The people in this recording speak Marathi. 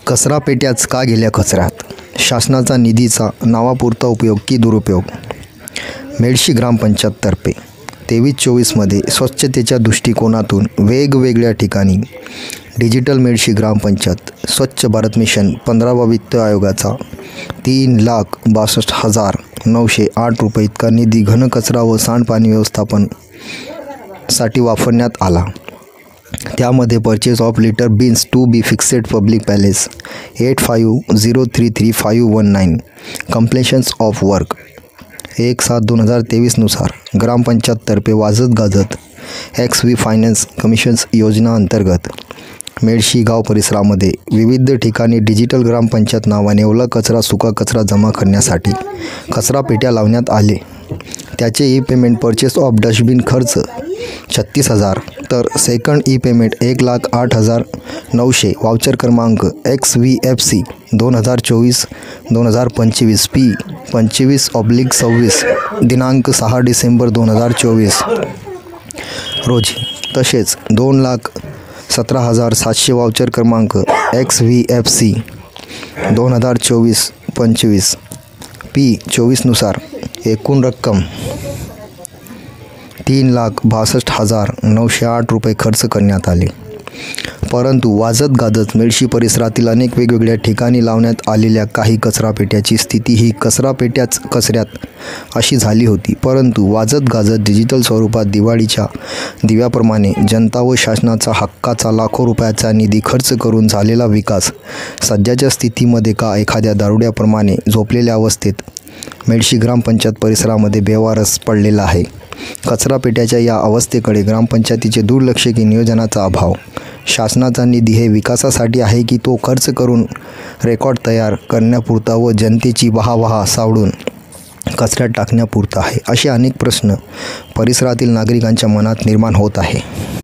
कचरा पेट्याच का गेल्या कचऱ्यात? शासनाचा निधीचा नावापुरता उपयोग की दुरुपयोग? मेडशी ग्रामपंचायततर्फे 23-24मध्ये स्वच्छतेच्या दृष्टिकोनातून वेगवेगळ्या ठिकाणी डिजिटल मेडशी ग्रामपंचायत स्वच्छ भारत मिशन 15वा वित्त आयोगाचा 3,62,908 रुपये इतका निधी घनकचरा व सांडपाणी व्यवस्थापनासाठी वापरण्यात आला. त्यामध्ये purchase of litter bins to be fixed public places 85033519 completions of work 1/7/2023 नुसार ग्रामपंचायततर्फे वाजत गाजत XV फायनान्स कमिशन्स योजना अंतर्गत मेडशी गाव परिसरामध्ये विविध ठिकाणी डिजिटल ग्रामपंचायत नावाने ओला कचरा सुका कचरा जमा करण्यासाठी कचरा पेट्या लावण्यात आले. त्याचे ई-पेमेंट परचेस ऑफ डस्टबिन खर्च 36,000 तर सेकंड ई-पेमेंट 1,08,900 वाउचर क्रमांक XVFC 2024-2025 P 25/26 दिनांक 6 डिसेंबर 2024 रोजी तसेच 2,17,700 वाउचर क्रमांक XVFC 2024-25 P 24 नुसार एकूण रक्कम 3,62,908 रुपये खर्च करण्यात आले. परंतु वाजत गाजत मेडशी परिसरातील अनेक वेगवेगळ्या ठिकाणी लावण्यात आलेल्या काही कचरा पेट्याची स्थिती ही कचरा पेट्याच कचऱ्यात अशी झाली होती. परंतु वाजत गाजत डिजिटल स्वरूपात दिवाळीच्या दिव्याप्रमाणे जनता व शासनाचा हक्काचा लाखो रुपयाचा निधी खर्च करून झालेला विकास सध्याच्या स्थितीमध्ये का एखाद्या दारुड्याप्रमाणे झोपलेल्या अवस्थेत मेडशी ग्रामपंचायत परिसरामध्ये बेवारस पडलेला आहे. कचरा पेट्याच्या या अवस्थेकडे ग्रामपंचायतीचे दुर्लक्ष की नियोजनाचा अभाव? शासनाचा निधी हे विकासासाठी आहे की तो खर्च करून रेकॉर्ड तयार करण्यापुरता व जनतेची वाहवाह सावडून कचऱ्यात टाकण्यापुरता आहे? असे अनेक प्रश्न परिसरातील नागरिकांच्या मनात निर्माण होत आहे.